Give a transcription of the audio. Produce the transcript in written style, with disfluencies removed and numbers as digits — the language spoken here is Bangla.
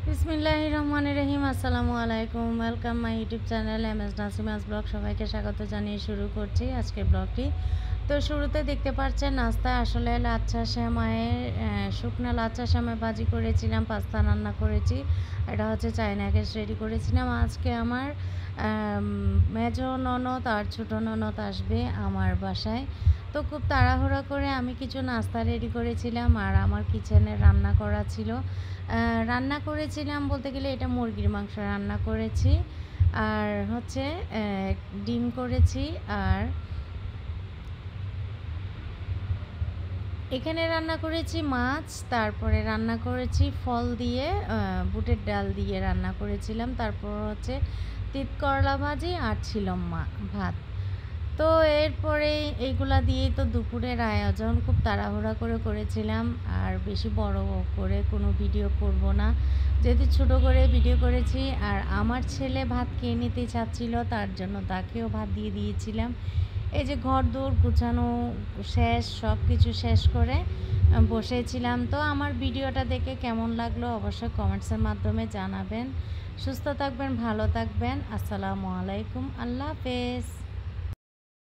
বিসমিল্লাহির রহমানির রহিম। আসসালামু আলাইকুম। Welcome my YouTube channel MS Nasima's blog. সবাইকে স্বাগত জানিয়ে শুরু করছি আজকের ব্লগটি। তো শুরুতে দেখতে পাচ্ছেন নাস্তা আসলে লাচ্ছা সেমাইয়ের শুকনা লাচ্ছা সেমাই ভাজি করেছিলাম, পাস্তা রান্না করেছি। এটা হচ্ছে চায়না গ্যাস রেডি করেছিলাম। আজকে আমার মেজো ননদ আর ছোটো ননদ আসবে আমার বাসায়। তো খুব তাড়াহুড়া করে আমি কিছু নাস্তা রেডি করেছিলাম আর আমার কিচেনে রান্না করা ছিল। রান্না করেছিলাম বলতে গেলে এটা মুরগির মাংস রান্না করেছি, আর হচ্ছে ডিম করেছি, আর এখানে রান্না করেছি মাছ, তারপরে রান্না করেছি ফল দিয়ে, বুটের ডাল দিয়ে রান্না করেছিলাম, তারপর হচ্ছে তিত করলা ভাজি আর ছিল ভাত। তো এরপরে এইগুলা দিয়েই তো দুপুরের আয়োজন খুব তাড়াহুড়া করে করেছিলাম, আর বেশি বড় করে কোনো ভিডিও করব না, যেহেতু ছোট করে ভিডিও করেছি। আর আমার ছেলে ভাত খেয়ে নিতে চাচ্ছিল, তার জন্য তাকেও ভাত দিয়ে দিয়েছিলাম। এই যে ঘর দৌড় গুছানো শেষ, সব কিছু শেষ করে বসেছিলাম। তো আমার ভিডিওটা দেখে কেমন লাগলো অবশ্যই কমেন্টসের মাধ্যমে জানাবেন। সুস্থ থাকবেন, ভালো থাকবেন। আসসালামু আলাইকুম, আল্লাহ হাফেজ।